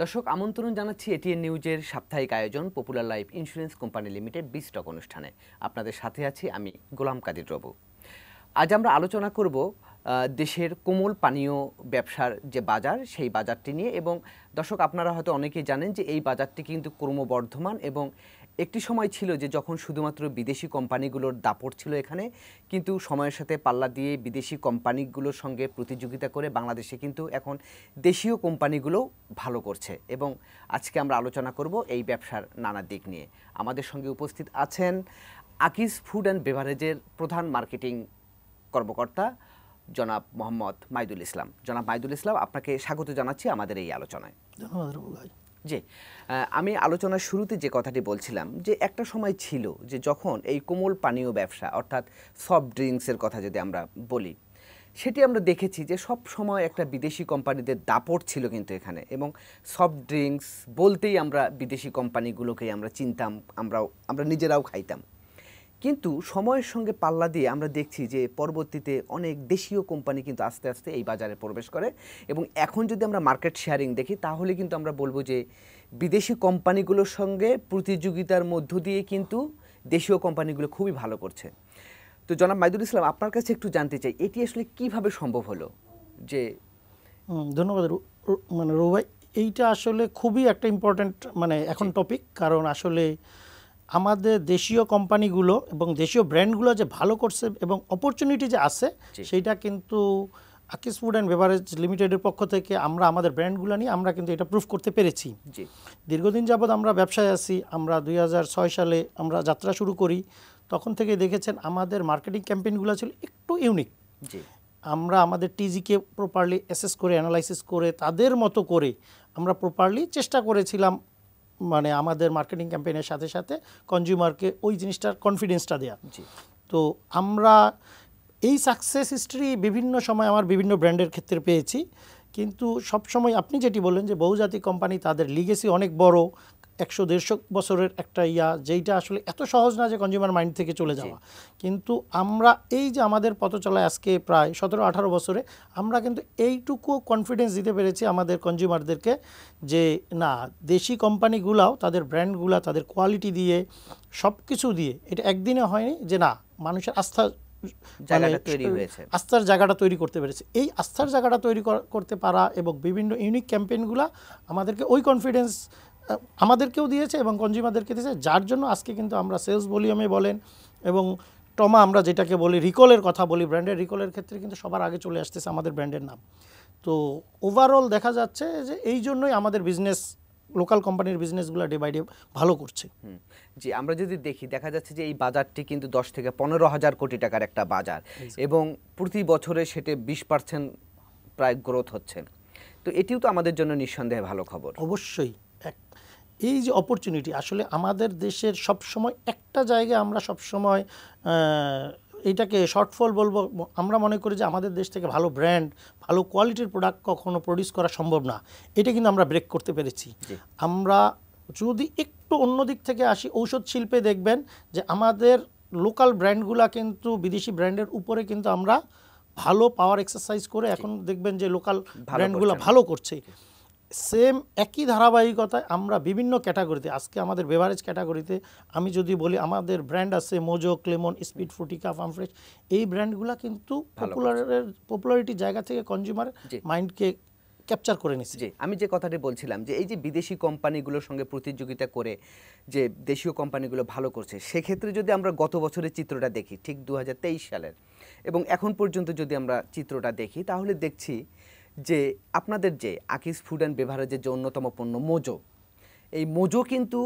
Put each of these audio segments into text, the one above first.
দর্শক আমন্ত্রণ জানাচ্ছি এটিএন নিউজের সাপ্তাহিক আয়োজন Popular life insurance company Limited বিস্টক অনুষ্ঠানে। আপনাদের সাথে আছি আমি গোলাম কাদির রবু। আজ আমরা আলোচনা করব দেশের কোমল পানীয় ব্যবসার যে বাজার সেই বাজারটি নিয়ে। এবং দর্শক আপনারা হয়তো অনেকেই জানেন যে এই বাজারটি কিন্তু ক্রমবর্ধমান এবং একটি সময় ছিল যে যখন শুধুমাত্র বিদেশি কোম্পানিগুলোর দাপট ছিল এখানে, কিন্তু সময়ের সাথে পাল্লা দিয়ে বিদেশি কোম্পানিগুলোর সঙ্গে প্রতিযোগিতা করে বাংলাদেশে কিন্তু এখন দেশীয় কোম্পানিগুলো ভালো করছে। এবং আজকে আমরা আলোচনা করব এই ব্যবসার নানা দিক নিয়ে। আমাদের সঙ্গে উপস্থিত আছেন আকিজ ফুড অ্যান্ড বেভারেজের প্রধান মার্কেটিং কর্মকর্তা জনাব মোহাম্মদ মাইদুল ইসলাম। জনাব মাইদুল ইসলাম, আপনাকে স্বাগত জানাচ্ছি আমাদের এই আলোচনায়। জি, আমি আলোচনার শুরুতে যে কথাটি বলছিলাম যে একটা সময় ছিল যে যখন এই কোমল পানীয় ব্যবসা অর্থাৎ সফট ড্রিঙ্কসের কথা যদি আমরা বলি, সেটি আমরা দেখেছি যে সব সময় একটা বিদেশি কোম্পানিদের দাপট ছিল কিন্তু এখানে। এবং সফট ড্রিঙ্কস বলতেই আমরা বিদেশি কোম্পানিগুলোকেই আমরা চিনতাম, আমরা নিজেরাও খাইতাম। কিন্তু সময়ের সঙ্গে পাল্লা দিয়ে আমরা দেখছি যে পরবর্তীতে অনেক দেশীয় কোম্পানি কিন্তু আস্তে আস্তে এই বাজারে প্রবেশ করে। এবং এখন যদি আমরা মার্কেট শেয়ারিং দেখি তাহলে কিন্তু আমরা বলবো যে বিদেশি কোম্পানিগুলোর সঙ্গে প্রতিযোগিতার মধ্য দিয়ে কিন্তু দেশীয় কোম্পানিগুলো খুবই ভালো করছে। তো জনাব মাইদুল ইসলাম, আপনার কাছে একটু জানতে চাই এটি আসলে কিভাবে সম্ভব হলো? যে ধন্যবাদ রুবাই, এইটা আসলে খুবই একটা ইম্পর্ট্যান্ট এখন টপিক। কারণ আসলে আমাদের দেশীয় কোম্পানিগুলো এবং দেশীয় ব্র্যান্ডগুলো যে ভালো করছে এবং অপরচুনিটি যে আছে সেইটা কিন্তু আকিজ ফুড অ্যান্ড বেভারেজ লিমিটেডের পক্ষ থেকে আমরা আমাদের ব্র্যান্ডগুলো নিয়ে আমরা কিন্তু এটা প্রুফ করতে পেরেছি। দীর্ঘদিন যাবৎ আমরা ব্যবসায় আছি। আমরা 2006 সালে আমরা যাত্রা শুরু করি। তখন থেকে দেখেছেন আমাদের মার্কেটিং ক্যাম্পেইনগুলো ছিল একটু ইউনিক। আমরা আমাদের টিজিকে প্রপারলি অ্যাসেস করে অ্যানালাইসিস করে তাদের মতো করে আমরা প্রপারলি চেষ্টা করেছিলাম আমাদের মার্কেটিং ক্যাম্পেইনের সাথে সাথে কনজিউমারকে ওই জিনিসটার কনফিডেন্সটা দেওয়া। তো আমরা এই সাকসেস হিস্ট্রি বিভিন্ন সময় আমার বিভিন্ন ব্র্যান্ডের ক্ষেত্রে পেয়েছি। কিন্তু সবসময় আপনি যেটি বললেন যে বহুজাতিক কোম্পানি, তাদের লিগেসি অনেক বড়, 100-150 বছরের একটা যেইটা আসলে এত সহজ না যে কনজিউমার মাইন্ড থেকে চলে যাওয়া। কিন্তু আমরা এই যে আমাদের পথ চলায় আজকে প্রায় 17-18 বছরে আমরা কিন্তু এইটুকু কনফিডেন্স দিতে পেরেছি আমাদের কনজিউমারদেরকে যে না, দেশি কোম্পানিগুলাও তাদের ব্র্যান্ডগুলা তাদের কোয়ালিটি দিয়ে সব কিছু দিয়ে এটা একদিনে হয়নি যে না, মানুষের আস্থার জায়গাটা তৈরি করতে পেরেছে। এই আস্থার জায়গাটা তৈরি করতে পারা এবং বিভিন্ন ইউনিক ক্যাম্পেইনগুলা আমাদেরকে ওই কনফিডেন্স আমাদেরকেও দিয়েছে এবং কনজিউমারদেরকে দিয়েছে, যার জন্য আজকে কিন্তু আমরা সেলস ভলিউমে বলেন এবং টমা আমরা যেটাকে বলি রিকলের কথা বলি, ব্র্যান্ডের রিকলের ক্ষেত্রে কিন্তু সবার আগে চলে আসতেছে আমাদের ব্র্যান্ডের নাম। তো ওভারঅল দেখা যাচ্ছে যে এই জন্যই আমাদের বিজনেস, লোকাল কোম্পানির বিজনেসগুলো ডে বাই ডে ভালো করছে। জি, আমরা যদি দেখি দেখা যাচ্ছে যে এই বাজারটি কিন্তু 10 থেকে 15,000 কোটি টাকার একটা বাজার এবং প্রতি বছরে সেটা 20% প্রায় গ্রোথ হচ্ছে। তো এটিও তো আমাদের জন্য নিঃসন্দেহে ভালো খবর। অবশ্যই এই যে অপরচুনিটি আসলে আমাদের দেশের সবসময় একটা জায়গায় আমরা সবসময় এইটাকে শর্টফল বলবো, আমরা মনে করি যে আমাদের দেশ থেকে ভালো ব্র্যান্ড, ভালো কোয়ালিটির প্রোডাক্ট কখনো প্রডিউস করা সম্ভব না। এটা কিন্তু আমরা ব্রেক করতে পেরেছি। আমরা যদি একটু অন্য দিক থেকে আসি, ঔষধ শিল্পে দেখবেন যে আমাদের লোকাল ব্র্যান্ডগুলা কিন্তু বিদেশি ব্র্যান্ডের উপরে কিন্তু আমরা ভালো পাওয়ার এক্সারসাইজ করে এখন দেখবেন যে লোকাল ব্র্যান্ডগুলো ভালো করছে। সেম একই ধারাবাহিকতায় আমরা বিভিন্ন ক্যাটাগরিতে, আজকে আমাদের বেভারেজ ক্যাটাগরিতে আমি যদি বলি আমাদের ব্র্যান্ড আছে Mojo, Clemon, speed, Frutika, farm fresh. এই ব্র্যান্ডগুলো কিন্তু পপুলারিটির জায়গা থেকে কনজিউমার মাইন্ডকে ক্যাপচার করে নিচ্ছে। জি, আমি যে কথাটি বলছিলাম যে এই যে বিদেশি কোম্পানিগুলোর সঙ্গে প্রতিযোগিতা করে যে দেশীয় কোম্পানিগুলো ভালো করছে, সেক্ষেত্রে যদি আমরা গত বছরের চিত্রটা দেখি ঠিক 2023 সালের এবং এখন পর্যন্ত যদি আমরা চিত্রটা দেখি তাহলে দেখছি যে আপনাদের যে আকিজ ফুড অ্যান্ড বেভারেজের যে অন্যতম পণ্য মোজো, এই মোজো কিন্তু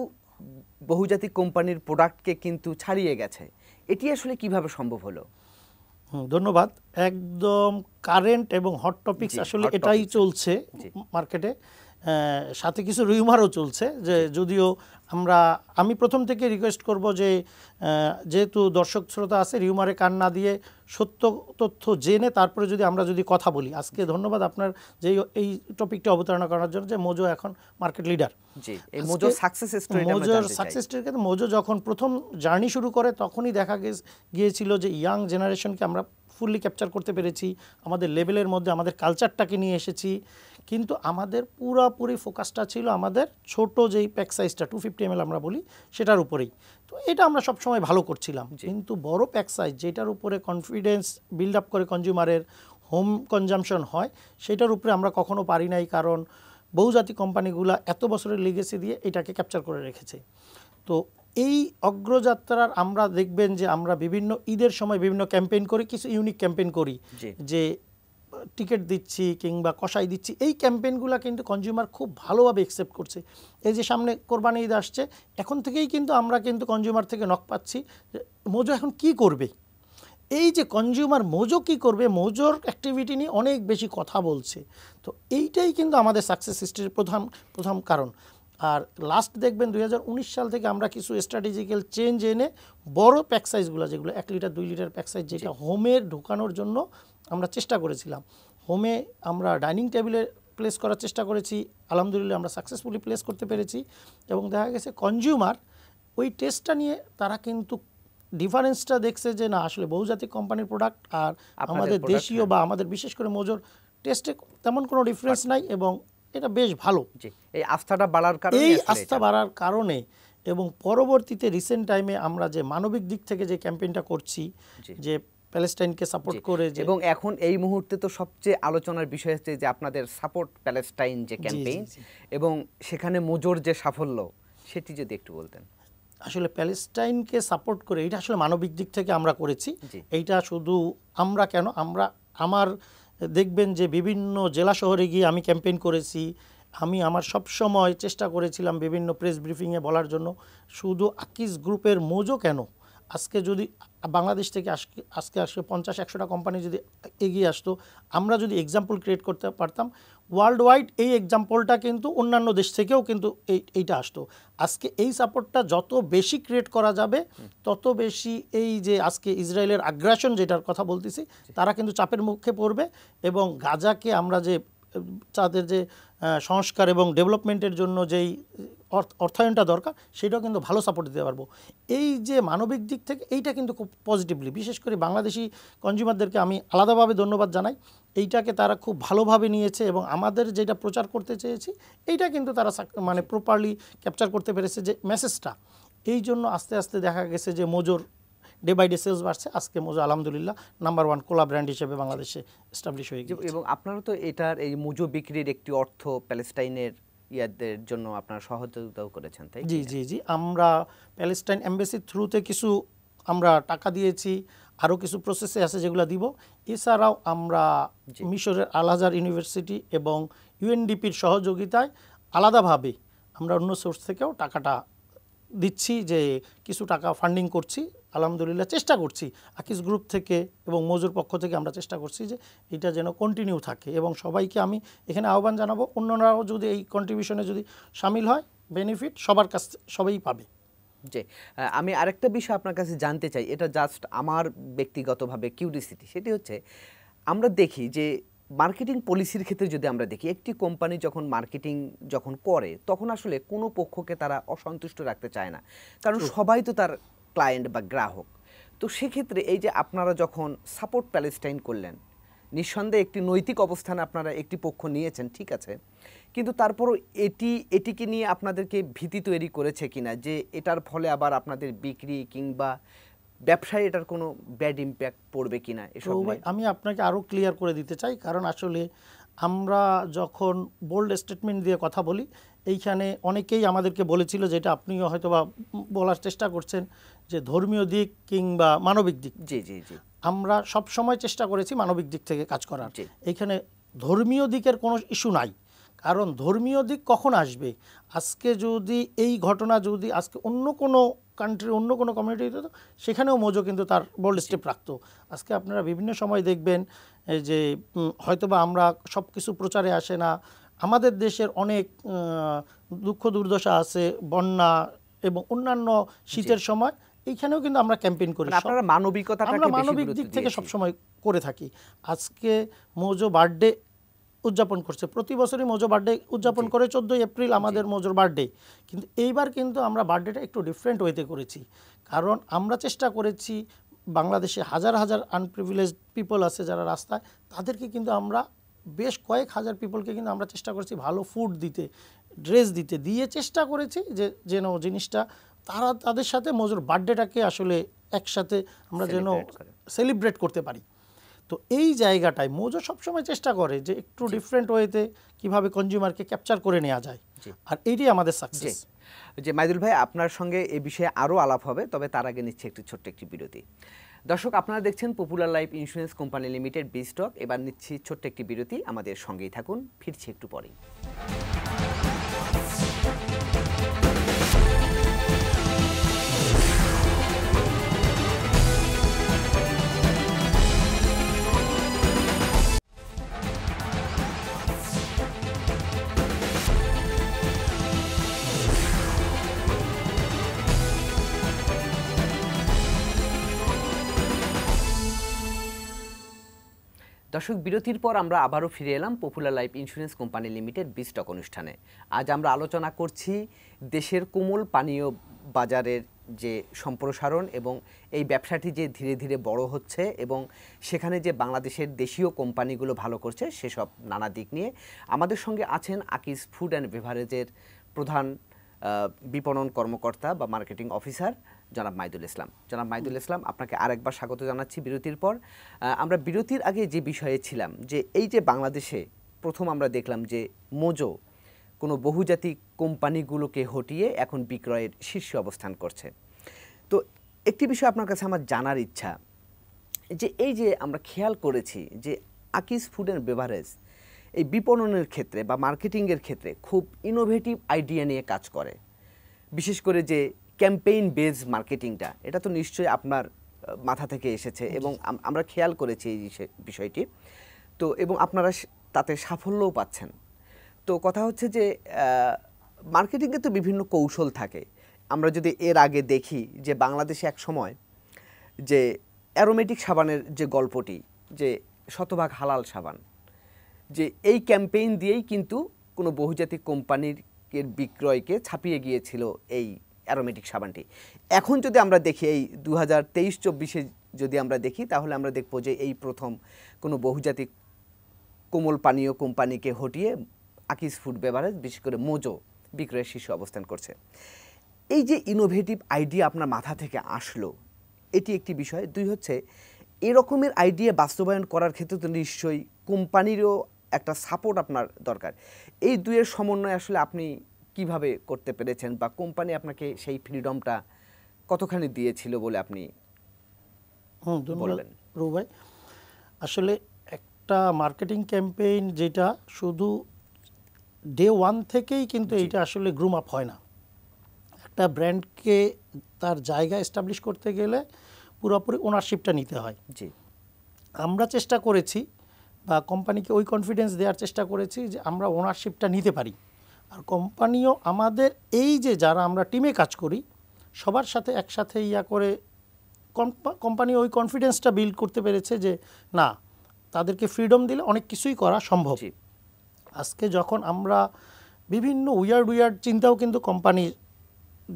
বহুজাতিক কোম্পানির প্রোডাক্টকে কিন্তু ছাড়িয়ে গেছে। এটি আসলে কিভাবে সম্ভব হলো? ধন্যবাদ। একদম কারেন্ট এবং হট টপিকস আসলে এটাই চলছে মার্কেটে। সাথে কিছু রিউমারও চলছে যে যদিও আমি প্রথম থেকে রিকোয়েস্ট করব যে যেহেতু দর্শক শ্রোতা আছে, রিউমারে কান না দিয়ে সত্য তথ্য জেনে তারপরে আমরা যদি কথা বলি। আজকে ধন্যবাদ আপনার যে এই টপিকটা অবতারণা করার জন্য, যে মোজো এখন মার্কেট লিডার। মোজোর সাকসেস স্টোরির ক্ষেত্রে মোজো যখন প্রথম জার্নি শুরু করে তখনই দেখা গিয়েছিল যে ইয়াং জেনারেশনকে আমরা ফুললি ক্যাপচার করতে পেরেছি, আমাদের লেভেলের মধ্যে আমাদের কালচারটাকে নিয়ে এসেছি। কিন্তু আমাদের পুরোপুরি ফোকাসটা ছিল আমাদের ছোট যেই প্যাক সাইজটা 250 ml আমরা বলি সেটার উপরেই। তো এটা আমরা সবসময় ভালো করছিলাম, কিন্তু বড় প্যাক সাইজ যেটার উপরে কনফিডেন্স বিল্ড আপ করে কনজিউমারের হোম কনজামশন হয় সেটার উপরে আমরা কখনো পারি নাই, কারণ বহুজাতিক কোম্পানিগুলো এত বছরের লিগেসি দিয়ে এটাকে ক্যাপচার করে রেখেছে। তো এই অগ্রযাত্রার আমরা দেখবেন যে আমরা বিভিন্ন ঈদের সময় বিভিন্ন ক্যাম্পেইন করি, কিছু ইউনিক ক্যাম্পেইন করি, যে টিকিট দিচ্ছি কিংবা কষাই দিচ্ছি। এই ক্যাম্পেইনগুলো কিন্তু কনজিউমার খুব ভালোভাবে অ্যাকসেপ্ট করছে। এই যে সামনে কোরবানি ঈদ আসছে, এখন থেকেই কিন্তু আমরা কিন্তু কনজিউমার থেকে নক পাচ্ছি যে মোজো এখন কি করবে। এই যে কনজিউমার মোজো কী করবে, মোজোর অ্যাক্টিভিটি নিয়ে অনেক বেশি কথা বলছে। তো এইটাই কিন্তু আমাদের সাকসেস হিস্ট্রির প্রথম কারণ। আর লাস্ট দেখবেন 2019 সাল থেকে আমরা কিছু স্ট্র্যাটেজিক্যাল চেঞ্জ এনে বড় প্যাক সাইজগুলো, যেগুলো 1 লিটার 2 লিটার প্যাক সাইজ, যেটা হোমে ঢোকানোর জন্য আমরা চেষ্টা করেছিলাম। হোমে আমরা ডাইনিং টেবিলে প্লেস করার চেষ্টা করেছি, আলহামদুলিল্লাহ আমরা সাকসেসফুলি প্লেস করতে পেরেছি। এবং দেখা গেছে কনজিউমার ওই টেস্টটা নিয়ে তারা কিন্তু ডিফারেন্সটা দেখছে যে না, আসলে বহুজাতিক কোম্পানির প্রোডাক্ট আর আমাদের দেশীয় বা আমাদের বিশেষ করে মোজোর টেস্টে তেমন কোনো ডিফারেন্স নাই, এবং এটা বেশ ভালো। এই আস্থাটা বাড়ার কারণে, এই আস্থা বাড়ার কারণে এবং পরবর্তীতে রিসেন্ট টাইমে আমরা যে মানবিক দিক থেকে যে ক্যাম্পেইনটা করছি, যে প্যালেস্টাইনকে সাপোর্ট করে, এবং এখন এই মুহূর্তে তো সবচেয়ে আলোচনার বিষয় হচ্ছে যে আপনাদের সাপোর্ট প্যালেস্টাইন যে ক্যাম্পেইন, এবং সেখানে মোজোর যে সাফল্য সেটি যদি একটু বলতেন। আসলে প্যালেস্টাইনকে সাপোর্ট করে এটা আসলে মানবিক দিক থেকে আমরা করেছি। এইটা শুধু আমরা কেন, আমার দেখবেন যে বিভিন্ন জেলা শহরে গিয়ে আমি ক্যাম্পেইন করেছি। আমি আমার সব সময় চেষ্টা করেছিলাম বিভিন্ন প্রেস ব্রিফিংয়ে বলার জন্য, শুধু আকিজ গ্রুপের মোজো কেন, আজকে যদি বাংলাদেশ থেকে আজকে 50-100টা কোম্পানি যদি এগিয়ে আসতো, আমরা যদি এক্সাম্পল ক্রিয়েট করতে পারতাম ওয়ার্ল্ড ওয়াইড, এই এক্সাম্পলটা কিন্তু অন্যান্য দেশ থেকেও কিন্তু এইটা আসতো। আজকে এই সাপোর্টটা যত বেশি ক্রিয়েট করা যাবে তত বেশি এই যে আজকে ইসরায়েলের আগ্রাসন যেটার কথা বলতেছি, তারা কিন্তু চাপের মুখে পড়বে, এবং গাজাকে আমরা যে তাদের যে সংস্কার এবং ডেভেলপমেন্টের জন্য যেই অর্থায়নটা দরকার সেটাও কিন্তু ভালো সাপোর্ট দিতে পারবো। এই যে মানবিক দিক থেকে এইটা কিন্তু খুব পজিটিভলি, বিশেষ করে বাংলাদেশি কনজিউমারদেরকে আমি আলাদাভাবে ধন্যবাদ জানাই। এইটাকে তারা খুব ভালোভাবে নিয়েছে, এবং আমাদের যেটা প্রচার করতে চেয়েছি এইটা কিন্তু তারা মানে প্রপারলি ক্যাপচার করতে পেরেছে যে মেসেজটা। এই জন্য আস্তে আস্তে দেখা গেছে যে মোজোর ডে বাই ডে সেলস বাড়ছে। আজকে মোজো আলহামদুলিল্লাহ নাম্বার 1 কোলা ব্র্যান্ড হিসেবে বাংলাদেশে এস্টাবলিশ হয়ে গেছে। এবং আপনারা তো এটার এই মোজো বিক্রির একটি অর্থ প্যালেস্টাইনের ইয়াদের জন্য আপনারা সহযোগিতাও করেছেন, তাই? জি জি জি, আমরা প্যালেস্টাইন এমবাসির থ্রুতে কিছু আমরা টাকা দিয়েছি, আরও কিছু প্রসেসে আছে যেগুলো দিব। এছাড়াও আমরা মিশরের আল আজহার ইউনিভার্সিটি এবং ইউএনডিপির সহযোগিতায় আলাদাভাবে আমরা অন্য সোর্স থেকেও টাকাটা দিচ্ছি, যে কিছু টাকা ফান্ডিং করছি। আলহামদুলিল্লাহ চেষ্টা করছি আকিজ গ্রুপ থেকে এবং মোজোর পক্ষ থেকে আমরা চেষ্টা করছি যে এটা যেন কন্টিনিউ থাকে, এবং সবাইকে আমি এখানে আহ্বান জানাবো অন্যরাও যদি এই কন্ট্রিবিউশনে যদি সামিল হয়, বেনিফিট সবার কাছ সবাই পাবে। জি, আমি আরেকটা বিষয় আপনার কাছে জানতে চাই, এটা জাস্ট আমার ব্যক্তিগতভাবে কিউরিসিটি। সেটি হচ্ছে আমরা দেখি যে মার্কেটিং পলিসির ক্ষেত্রে যদি আমরা দেখি, একটি কোম্পানি যখন মার্কেটিং যখন করে তখন আসলে কোনো পক্ষকে তারা অসন্তুষ্ট রাখতে চায় না, কারণ সবাই তো তার ক্লায়েন্ট বা গ্রাহক। তো সেক্ষেত্রে এই যে আপনারা যখন সাপোর্ট প্যালেস্টাইন করলেন, নিঃসন্দেহে একটি নৈতিক অবস্থানে আপনারা একটি পক্ষ নিয়েছেন, ঠিক আছে, কিন্তু তারপরও এটিকে নিয়ে আপনাদেরকে ভীতি তৈরি করেছে কিনা যে এটার ফলে আবার আপনাদের বিক্রি কিংবা ব্যবসায় এটার কোনো ব্যাড ইম্প্যাক্ট পড়বে কিনা এসব? আমি আপনাকে আরও ক্লিয়ার করে দিতে চাই, কারণ আসলে আমরা যখন বোল্ড স্টেটমেন্ট দিয়ে কথা বলি, এইখানে অনেকেই আমাদেরকে বলেছিল, যেটা আপনিও হয়তো বা বলার চেষ্টা করছেন, যে ধর্মীয় দিক কিংবা মানবিক দিক। জি জি জি, আমরা সব সময় চেষ্টা করেছি মানবিক দিক থেকে কাজ করার। এইখানে ধর্মীয় দিকের কোনো ইস্যু নাই, কারণ ধর্মীয় দিক কখন আসবে, আজকে যদি এই ঘটনা যদি আজকে অন্য কোনো কান্ট্রি অন্য কোনো কমিউনিটি হতো, সেখানেও মোজো কিন্তু তার বোল্ড স্টেপ রাখতো। আজকে আপনারা বিভিন্ন সময় দেখবেন যে হয়তোবা আমরা সব কিছু প্রচারে আসে না, আমাদের দেশের অনেক দুঃখ দুর্দশা আছে, বন্যা এবং অন্যান্য শীতের সময়, এইখানেও কিন্তু আমরা ক্যাম্পেইন করি। আপনারা মানবিকতাটাকে আমরা মানবিক দিক থেকে সবসময় করে থাকি। আজকে মোজো বার্থডে উদযাপন করছে, প্রতি বছরই মোজো বার্থডে উদযাপন করে 14 এপ্রিল আমাদের মোজোর বার্থডে, কিন্তু এইবার কিন্তু আমরা বার্থডেটা একটু ডিফারেন্ট ওয়েতে করেছি, কারণ আমরা চেষ্টা করেছি বাংলাদেশে হাজার হাজার আনপ্রিভিলেজড পিপল আছে যারা রাস্তায়, তাদেরকে কিন্তু আমরা বেশ কয়েক হাজার পিপলকে কিন্তু আমরা চেষ্টা করেছি ভালো ফুড দিতে, ড্রেস দিতে, দিয়ে চেষ্টা করেছি যে যেন জিনিসটা তারা তাদের সাথে মোজোর বার্থডেটাকে আসলে একসাথে আমরা যেন সেলিব্রেট করতে পারি। তো এই জায়গাটায় মোজো সবসময় চেষ্টা করে যে একটু ডিফারেন্ট ওয়েতে কিভাবে কনজিউমারকে ক্যাপচার করে নেওয়া যায়, আর এইটাই আমাদের সাকসেস। যে মাইদুল ভাই, আপনার সঙ্গে এই বিষয়ে আরও আলাপ হবে, তবে তার আগে নিচ্ছে একটি ছোট্ট একটি বিরতি। দর্শক, আপনারা দেখছেন popular life insurance company limited B stock. এবার নিচ্ছি ছোট্ট একটি বিরতি, আমাদের সঙ্গেই থাকুন, ফিরছি একটু পরেই। দর্শক, বিরতির পর আমরা আবারও ফিরে এলাম popular life insurance company limited B stock অনুষ্ঠানে। আজ আমরা আলোচনা করছি দেশের কোমল পানীয় বাজারের যে সম্প্রসারণ এবং এই ব্যবসাটি যে ধীরে ধীরে বড় হচ্ছে এবং সেখানে যে বাংলাদেশের দেশীয় কোম্পানিগুলো ভালো করছে সেসব নানা দিক নিয়ে। আমাদের সঙ্গে আছেন আকিজ ফুড অ্যান্ড বেভারেজের প্রধান বিপণন কর্মকর্তা বা মার্কেটিং অফিসার জনাব মাইদুল ইসলাম। জনাব মাইদুল ইসলাম, আপনাকে আরেকবার স্বাগত জানাচ্ছি বিরতির পর। আমরা বিরতির আগে যে বিষয়ে ছিলাম যে এই যে বাংলাদেশে প্রথম আমরা দেখলাম যে মোজো কোনো বহুজাতিক কোম্পানিগুলোকে হটিয়ে এখন বিক্রয়ের শীর্ষে অবস্থান করছে। তো একটি বিষয় আপনার কাছে আমার জানার ইচ্ছা যে এই যে আমরা খেয়াল করেছি যে আকিজ ফুড অ্যান্ড বেভারেজ এই বিপণনের ক্ষেত্রে বা মার্কেটিংয়ের ক্ষেত্রে খুব ইনোভেটিভ আইডিয়া নিয়ে কাজ করে। বিশেষ করে যে ক্যাম্পেইন বেজ মার্কেটিংটা, এটা তো নিশ্চয়ই আপনার মাথা থেকে এসেছে এবং আমরা খেয়াল করেছি এই বিষয়টি। তো এবং আপনারা তাতে সাফল্যও পাচ্ছেন। তো কথা হচ্ছে যে মার্কেটিংয়ে তো বিভিন্ন কৌশল থাকে। আমরা যদি এর আগে দেখি যে বাংলাদেশে এক সময় যে অ্যারোমেটিক সাবানের যে গল্পটি, যে শতভাগ হালাল সাবান, যে এই ক্যাম্পেইন দিয়েই কিন্তু কোনো বহুজাতিক কোম্পানির বিক্রয়কে ছাপিয়ে গিয়েছিল এই অ্যারোমেটিক সাবানটি। এখন যদি আমরা দেখি এই 2023-24-এ যদি আমরা দেখি, তাহলে আমরা দেখব যে এই প্রথম কোনো বহুজাতিক কোমল পানীয় কোম্পানিকে হটিয়ে আকিজ ফুড বেভারেজ, বিশেষ করে মোজো, বিক্রয়ের শীর্ষে অবস্থান করছে। এই যে ইনোভেটিভ আইডিয়া আপনার মাথা থেকে আসলো, এটি একটি বিষয়। দুই হচ্ছে, এরকমের আইডিয়া বাস্তবায়ন করার ক্ষেত্রে তো নিশ্চয়ই কোম্পানিরও একটা সাপোর্ট আপনার দরকার। এই দুইয়ের সমন্বয় আসলে আপনি কিভাবে করতে পেরেছেন, বা কোম্পানি আপনাকে সেই ফ্রিডমটা কতখানি দিয়েছিল বলে আপনি বলবেন? রু ভাই, আসলে একটা মার্কেটিং ক্যাম্পেইন যেটা শুধু ডে ওয়ান থেকেই কিন্তু এইটা আসলে গ্রুম আপ হয় না। একটা ব্র্যান্ডকে তার জায়গা এস্টাবলিশ করতে গেলে পুরোপুরি ওনারশিপটা নিতে হয়। জি, আমরা চেষ্টা করেছি বা কোম্পানিকে ওই কনফিডেন্স দেওয়ার চেষ্টা করেছি যে আমরা ওনারশিপটা নিতে পারি। আর কোম্পানিও আমাদের এই যে যারা আমরা টিমে কাজ করি সবার সাথে একসাথে করে কোম্পানি ওই কনফিডেন্সটা বিল্ড করতে পেরেছে যে না, তাদেরকে ফ্রিডম দিলে অনেক কিছুই করা সম্ভব। আজকে যখন আমরা বিভিন্ন উইয়ার্ড চিন্তাও কিন্তু কোম্পানি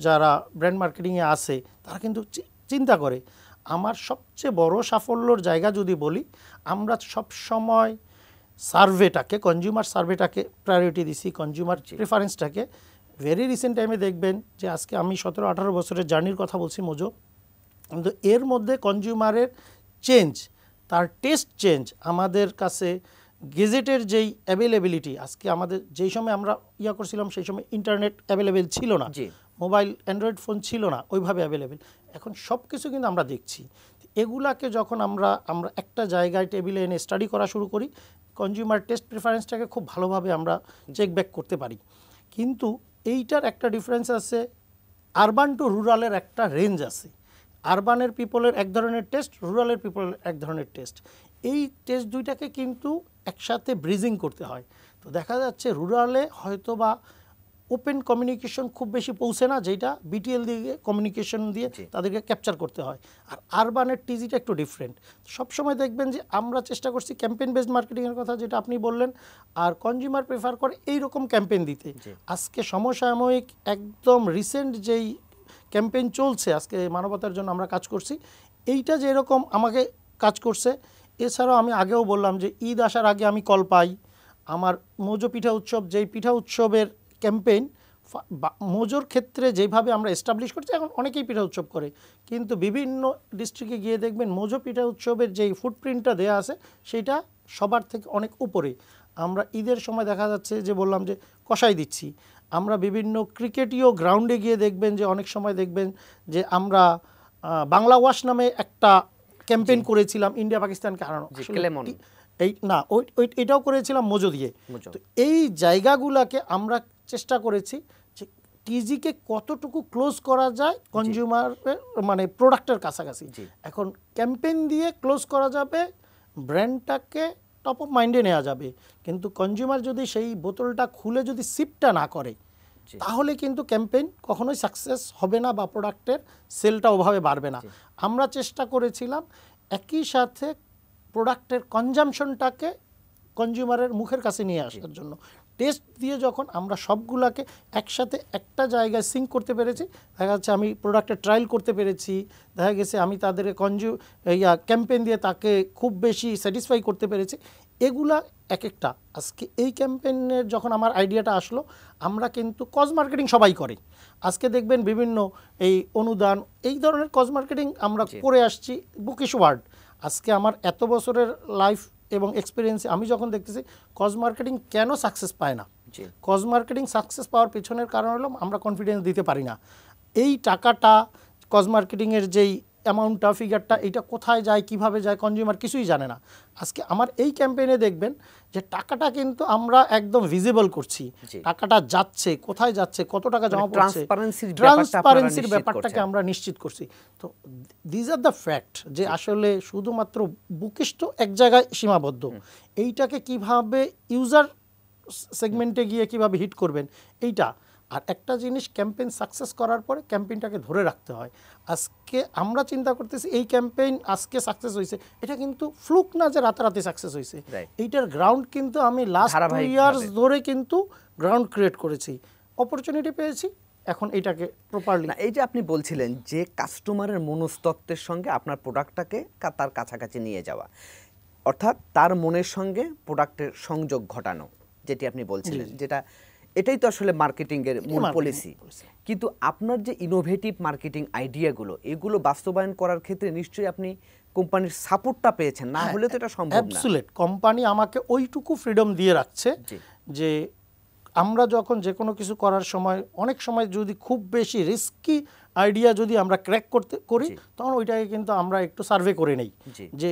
যারা ব্র্যান্ড মার্কেটিংয়ে আসে তারা কিন্তু চিন্তা করে। আমার সবচেয়ে বড় সাফল্যর জায়গা যদি বলি, আমরা সবসময় সার্ভেটাকে, কনজিউমার সার্ভেটাকে প্রায়োরিটি দিছি, কনজিউমার প্রেফারেন্সটাকে। ভেরি রিসেন্ট টাইমে দেখবেন যে আজকে আমি 17-18 বছরের জার্নির কথা বলছি মোজো, কিন্তু এর মধ্যে কনজিউমারের চেঞ্জ, তার টেস্ট চেঞ্জ, আমাদের কাছে গেজেটের যেই অ্যাভেলেবিলিটি, আজকে আমাদের যেই সময় আমরা করছিলাম সেই সময় ইন্টারনেট অ্যাভেলেবেল ছিল না, মোবাইল অ্যান্ড্রয়েড ফোন ছিল না ওইভাবে অ্যাভেলেবেল। এখন সব কিছু কিন্তু আমরা দেখছি। এগুলাকে যখন আমরা একটা জায়গায় টেবিলে এনে স্টাডি করা শুরু করি, কনজিউমার টেস্ট প্রেফারেন্সটাকে খুব ভালোভাবে আমরা চেক ব্যাক করতে পারি। কিন্তু এইটার একটা ডিফারেন্স আছে, আরবান টু রুরালের একটা রেঞ্জ আছে। আরবানের পিপলের এক ধরনের টেস্ট, রুরালের পিপলের এক ধরনের টেস্ট। এই টেস্ট দুইটাকে কিন্তু একসাথে ব্রিজিং করতে হয়। তো দেখা যাচ্ছে রুরালে হয়তো বা ওপেন কমিউনিকেশন খুব বেশি পৌঁছে না, যেটা বিটিএল দিয়ে কমিউনিকেশন দিয়ে তাদেরকে ক্যাপচার করতে হয়। আর আরবানের টিজিটা একটু ডিফারেন্ট। সবসময় দেখবেন যে আমরা চেষ্টা করছি ক্যাম্পেইন বেসড মার্কেটিংয়ের কথা যেটা আপনি বললেন, আর কনজিউমার প্রেফার করে এইরকম ক্যাম্পেইন দিতে। আজকে সমসাময়িক একদম রিসেন্ট যেই ক্যাম্পেইন চলছে, আজকে মানবতার জন্য আমরা কাজ করছি, এইটা যেরকম আমাকে কাজ করছে, এছাড়াও আমি আগেও বললাম যে ঈদ আসার আগে আমি কল পাই আমার মোজো পিঠা উৎসব, যেই পিঠা উৎসবের ক্যাম্পেইন মোজোর ক্ষেত্রে যেভাবে আমরা এস্টাবলিশ করছি, এখন অনেকেই পিঠা উৎসব করে, কিন্তু বিভিন্ন ডিস্ট্রিক্টে গিয়ে দেখবেন মোজো পিঠা উৎসবের যেই ফুটপ্রিন্টটা দেওয়া আছে সেটা সবার থেকে অনেক উপরে। আমরা ঈদের সময় দেখা যাচ্ছে যে বললাম যে কষাই দিচ্ছি, আমরা বিভিন্ন ক্রিকেটীয় গ্রাউন্ডে গিয়ে দেখবেন যে অনেক সময় দেখবেন যে আমরা বাংলা ওয়াশ নামে একটা ক্যাম্পেইন করেছিলাম ইন্ডিয়া পাকিস্তানকে হারানো, এই না ওই এটাও করেছিলাম মোজো দিয়ে। তো এই জায়গাগুলোকে আমরা চেষ্টা করেছি যে টিজিকে কতটুকু ক্লোজ করা যায় কনজিউমারের মানে প্রোডাক্টের কাছাকাছি। এখন ক্যাম্পেইন দিয়ে ক্লোজ করা যাবে, ব্র্যান্ডটাকে টপ অফ মাইন্ডে নেওয়া যাবে, কিন্তু কনজিউমার যদি সেই বোতলটা খুলে যদি সিপটা না করে তাহলে কিন্তু ক্যাম্পেইন কখনোই সাকসেস হবে না বা প্রোডাক্টের সেলটা ওভাবে বাড়বে না। আমরা চেষ্টা করেছিলাম একই সাথে প্রোডাক্টের কনজামশনটাকে কনজিউমারের মুখের কাছে নিয়ে আসার জন্য। টেস্ট দিয়ে যখন আমরা সবগুলাকে একসাথে একটা জায়গায় সিঙ্ক করতে পেরেছি, দেখা যাচ্ছে আমি প্রোডাক্টের ট্রায়াল করতে পেরেছি, দেখা গেছে আমি তাদেরকে ক্যাম্পেইন দিয়ে তাকে খুব বেশি স্যাটিসফাই করতে পেরেছি। এগুলা এক একটা আজকে এই ক্যাম্পেইনের যখন আমার আইডিয়াটা আসলো, আমরা কিন্তু কজ মার্কেটিং সবাই করে, আজকে দেখবেন বিভিন্ন এই অনুদান এই ধরনের কজ মার্কেটিং আমরা করে আসছি বুকিশ ওয়ার্ড। আজকে আমার এত বছরের লাইফ এবং এক্সপিরিয়েন্সে আমি যখন দেখতেছি কজ মার্কেটিং কেন সাকসেস পায় না, কজ মার্কেটিং সাকসেস পাওয়ার পিছনের কারণ হলো আমরা কনফিডেন্স দিতে পারি না। এই টাকাটা কজ মার্কেটিংয়ের যেই অ্যামাউন্টটা ফিগারটা এটা কোথায় যায় কিভাবে যায় কনজিউমার কিছুই জানে না। আজকে আমার এই ক্যাম্পেইনে দেখবেন যে টাকাটা কিন্তু আমরা একদম ভিজিবল করছি, টাকাটা যাচ্ছে কোথায় যাচ্ছে কত টাকা জমা পড়ছে, ট্রান্সপারেন্সির ব্যাপারটাকে আমরা নিশ্চিত করছি। তো দিজ আর দ্য ফ্যাক্ট যে আসলে শুধুমাত্র বুকিশ তো এক জায়গায় সীমাবদ্ধ, এইটাকে কিভাবে ইউজার সেগমেন্টে গিয়ে কিভাবে হিট করবেন এইটা। আর একটা জিনিস ক্যাম্পেইন সাকসেস করার পরে ক্যাম্পেইনটাকে ধরে রাখতে হয়। আজকে আমরা চিন্তা করতেছি এই ক্যাম্পেইন আজকে সাকসেস হয়েছে, এটা কিন্তু ফ্লুক না যে রাতারাতি সাকসেস হয়েছে, এইটার গ্রাউন্ড কিন্তু আমি লাস্ট 2 ইয়ার্স ধরে কিন্তু গ্রাউন্ড ক্রিয়েট করেছি, অপরচুনিটি পেয়েছি, এখন এটাকে প্রপারলি। এই যে আপনি বলছিলেন যে কাস্টমারের মনস্তত্ত্বের সঙ্গে আপনার প্রোডাক্টটাকে তার কাছাকাছি নিয়ে যাওয়া, অর্থাৎ তার মনের সঙ্গে প্রোডাক্টের সংযোগ ঘটানো, যেটি আপনি বলছিলেন, যেটা এটাই তো আসলে মার্কেটিংয়ের মূল পলিসি। কিন্তু আপনার যে ইনোভেটিভ মার্কেটিং আইডিয়াগুলো এগুলো বাস্তবায়ন করার ক্ষেত্রে নিশ্চয়ই আপনি কোম্পানির সাপোর্টটা পেয়েছেন, না হলে তো এটা সম্ভব না। অ্যাবসলিউট, কোম্পানি আমাকে ওইটুকু ফ্রিডম দিয়ে রাখছে যে আমরা যখন যে কোনো কিছু করার সময় অনেক সময় যদি খুব বেশি রিস্কি আইডিয়া যদি আমরা ক্র্যাক করি তখন ওইটাকে কিন্তু আমরা একটু সার্ভে করে নেই যে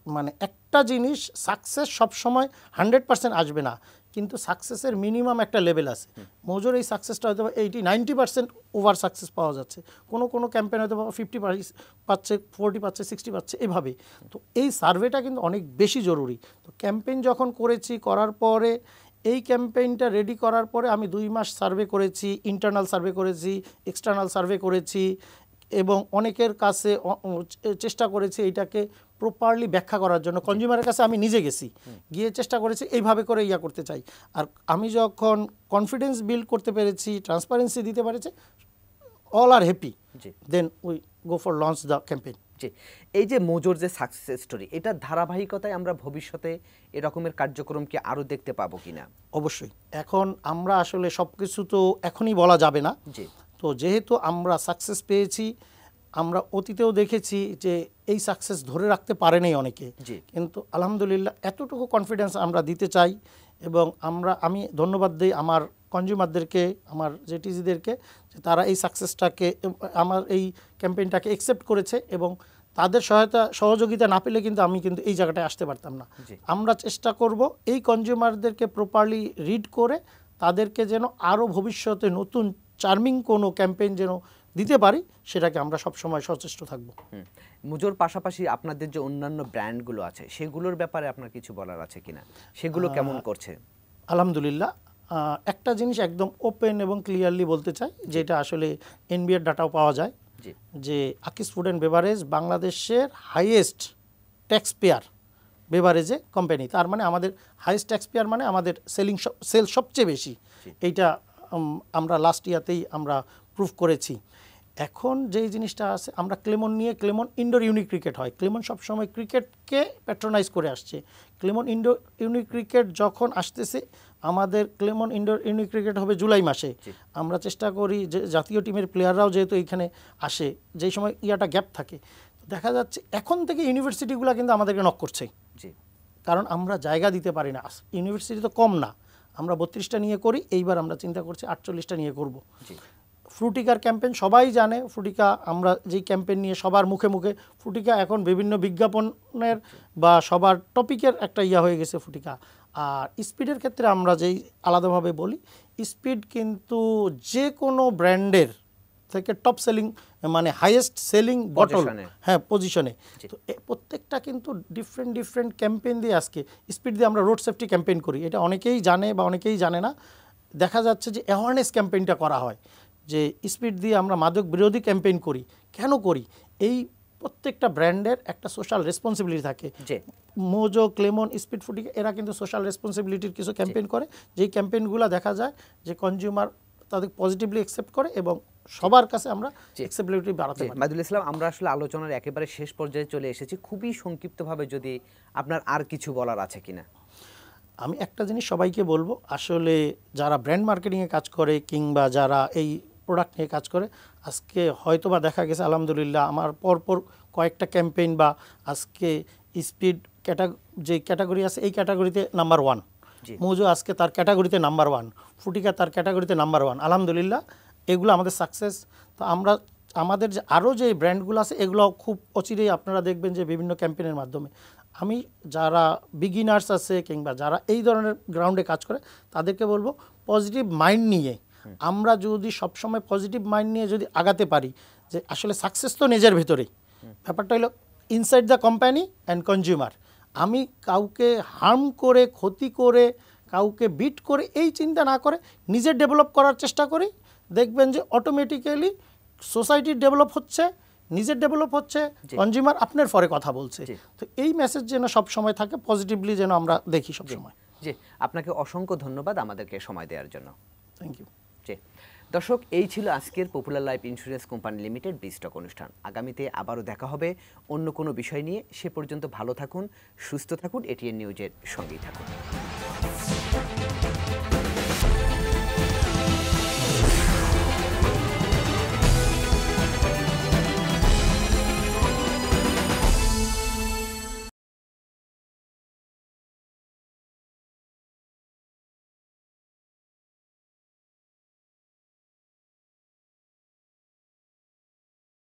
মানে একটা জিনিস সাকসেস সবসময় 100% আসবে না, কিন্তু সাকসেসের মিনিমাম একটা লেভেল আছে। মোজোর এই সাকসেসটা হয়তো 80-90% ওভার সাকসেস পাওয়া যাচ্ছে, কোনো ক্যাম্পেইন হয়তো 50 পাচ্ছে, 40 পাচ্ছে, 60 পাচ্ছে, এভাবে। তো এই সার্ভেটা কিন্তু অনেক বেশি জরুরি। তো ক্যাম্পেইন যখন করার পরে এই ক্যাম্পেইনটা রেডি করার পরে আমি 2 মাস সার্ভে করেছি, ইন্টারনাল সার্ভে করেছি, এক্সটার্নাল সার্ভে করেছি, এবং অনেকের কাছে চেষ্টা করেছি এইটাকে প্রপারলি ব্যাখ্যা করার জন্য। কনজিউমারের কাছে আমি নিজে গেছি, গিয়ে চেষ্টা করেছি এইভাবে করে করতে চাই। আর আমি যখন কনফিডেন্স বিল্ড করতে পেরেছি, ট্রান্সপারেন্সি দিতে পেরেছি, all are happy, then we go for launch the campaign. এই যে মোজোর যে সাকসেস স্টোরি, এটা ধারাবাহিকতায় আমরা ভবিষ্যতে এরকমের কার্যক্রম কি আরও দেখতে পাবো কিনা? অবশ্যই। এখন আমরা আসলে সব কিছু তো এখনই বলা যাবে না, তো যেহেতু আমরা সাকসেস পেয়েছি, আমরা অতীতেও দেখেছি যে এই সাকসেস ধরে রাখতে পারেনি অনেকে, কিন্তু আলহামদুলিল্লাহ এতটুকু কনফিডেন্স আমরা দিতে চাই। এবং আমি ধন্যবাদ দিই আমার কনজিউমারদেরকে, আমার জেটিজিদেরকে, যে তারা এই সাকসেসটাকে, আমার এই ক্যাম্পেইনটাকে অ্যাকসেপ্ট করেছে, এবং তাদের সহযোগিতা না পেলে কিন্তু আমি কিন্তু এই জায়গাটায় আসতে পারতাম না। আমরা চেষ্টা করব এই কনজিউমারদেরকে প্রপারলি রিড করে তাদেরকে যেন আরও ভবিষ্যতে নতুন চার্মিং কোনো ক্যাম্পেইন যেন দিতে পারি, সেটাকে আমরা সবসময় সচেষ্ট থাকব। মোজোর পাশাপাশি আপনাদের যে অন্যান্য ব্র্যান্ডগুলো আছে সেগুলোর ব্যাপারে আপনার কিছু বলার আছে কিনা, সেগুলো কেমন করছে? আলহামদুলিল্লাহ, একটা জিনিস একদম ওপেন এবং ক্লিয়ারলি বলতে চাই, যেটা আসলে এনবিআর ডাটাও পাওয়া যায়, যে আকিস ফুড অ্যান্ড বেভারেজ বাংলাদেশের হাইয়েস্ট ট্যাক্স পেয়ার বেভারেজে কোম্পানি। তার মানে আমাদের হাইয়েস্ট ট্যাক্স পেয়ার মানে আমাদের সেল সবচেয়ে বেশি, এইটা আমরা লাস্ট ইয়ারতেই আমরা প্রুভ করেছি। এখন যেই জিনিসটা আছে, আমরা ক্লেমন নিয়ে, ক্লেমন ইনডোর ইউনিক ক্রিকেট হয়, ক্লেমন সবসময় ক্রিকেটকে প্যাট্রোনাইজ করে আসছে। ক্লেমন ইনডোর ইউনিক ক্রিকেট যখন আসতেছে, আমাদের ক্লেমন ইনডোর ইউনিক ক্রিকেট হবে জুলাই মাসে। আমরা চেষ্টা করি যে জাতীয় টিমের প্লেয়াররাও যেহেতু এইখানে আসে, যেই সময় ইয়াটা গ্যাপ থাকে, দেখা যাচ্ছে এখন থেকে ইউনিভার্সিটিগুলো কিন্তু আমাদেরকে নক করছে, কারণ আমরা জায়গা দিতে পারি না। ইউনিভার্সিটি তো কম না, আমরা 32টা নিয়ে করি, এইবার আমরা চিন্তা করছি 48টা নিয়ে করব। ফ্রুটিকার ক্যাম্পেইন সবাই জানে, ফ্রুটিকা আমরা যেই ক্যাম্পেইন নিয়ে সবার মুখে মুখে, ফ্রুটিকা এখন বিভিন্ন বিজ্ঞাপনের বা সবার টপিকের একটা ইয়া হয়ে গেছে ফ্রুটিকা। আর স্পিডের ক্ষেত্রে আমরা যেই আলাদাভাবে বলি, স্পিড কিন্তু যে কোনো ব্র্যান্ডের থেকে টপ সেলিং, মানে হাইয়েস্ট সেলিং বটল, হ্যাঁ, পজিশনে। তো প্রত্যেকটা কিন্তু ডিফারেন্ট ক্যাম্পেইন দিয়ে, আজকে স্পিড দিয়ে আমরা রোড সেফটি ক্যাম্পেইন করি, এটা অনেকেই জানে বা অনেকেই জানে না। দেখা যাচ্ছে যে অ্যাওয়ারনেস ক্যাম্পেইনটা করা হয়, যে স্পিড দিয়ে আমরা মাদক বিরোধী ক্যাম্পেইন করি। কেন করি? এই প্রত্যেকটা ব্র্যান্ডের একটা সোশ্যাল রেসপন্সিবিলিটি থাকে। মোজো, ক্লেমন, স্পিড, ফ্রুটিকা এরা কিন্তু সোশ্যাল রেসপন্সিবিলিটির কিছু ক্যাম্পেইন করে, যেই ক্যাম্পেইনগুলো দেখা যায় যে কনজিউমার তাদের পজিটিভলি অ্যাকসেপ্ট করে এবং সবার কাছে আমরা অ্যাকসেপ্টেবিলিটি বাড়াতে পারি। মাহিদুল ইসলাম, আমরা আসলে আলোচনার একেবারে শেষ পর্যায়ে চলে এসেছি। খুবই সংক্ষিপ্তভাবে যদি আপনার আর কিছু বলার আছে কিনা। আমি একটা জিনিস সবাইকে বলবো, আসলে যারা ব্র্যান্ড মার্কেটিংয়ে কাজ করে কিংবা যারা এই প্রোডাক্ট নিয়ে কাজ করে, আজকে হয়তো বা দেখা গেছে আলহামদুলিল্লাহ আমার পরপর কয়েকটা ক্যাম্পেইন বা আজকে স্পিড যে ক্যাটাগরি আছে এই ক্যাটাগরিতে নাম্বার 1, মোজো আজকে তার ক্যাটাগরিতে নাম্বার 1, ফ্রুটিকা তার ক্যাটাগরিতে নাম্বার 1, আলহামদুলিল্লাহ। এগুলো আমাদের সাকসেস। তো আমরা আমাদের যে আরও যে ব্র্যান্ডগুলো আছে এগুলো খুব অচিরেই আপনারা দেখবেন যে বিভিন্ন ক্যাম্পেইনের মাধ্যমে। আমি যারা বিগিনার্স আছে কিংবা যারা এই ধরনের গ্রাউন্ডে কাজ করে তাদেরকে বলবো, পজিটিভ মাইন্ড নিয়ে আমরা যদি সবসময় পজিটিভ মাইন্ড নিয়ে যদি আগাতে পারি, যে আসলে সাকসেস তো নিজের ভেতরেই, ব্যাপারটা হলো inside the company and consumer. আমি কাউকে হার্ম করে, ক্ষতি করে, কাউকে বিট করে এই চিন্তা না করে নিজের ডেভেলপ করার চেষ্টা করি, দেখবেন যে অটোমেটিক্যালি সোসাইটির ডেভেলপ হচ্ছে, নিজের ডেভেলপ হচ্ছে, কনজিউমার আপনার ফরে কথা বলছে। তো এই মেসেজ যেন সব সময় থাকে, পজিটিভলি যেন আমরা দেখি সব সময়। জি, আপনাকে অসংখ্য ধন্যবাদ আমাদেরকে সময় দেওয়ার জন্য। Thank you. জি দর্শক, এই ছিল আজকের Popular life insurance company Limited বিস্টক অনুষ্ঠান। আগামীতে আবারও দেখা হবে অন্য কোনো বিষয় নিয়ে। সে পর্যন্ত ভালো থাকুন, সুস্থ থাকুন, এটিএন নিউজের সঙ্গেই থাকুন।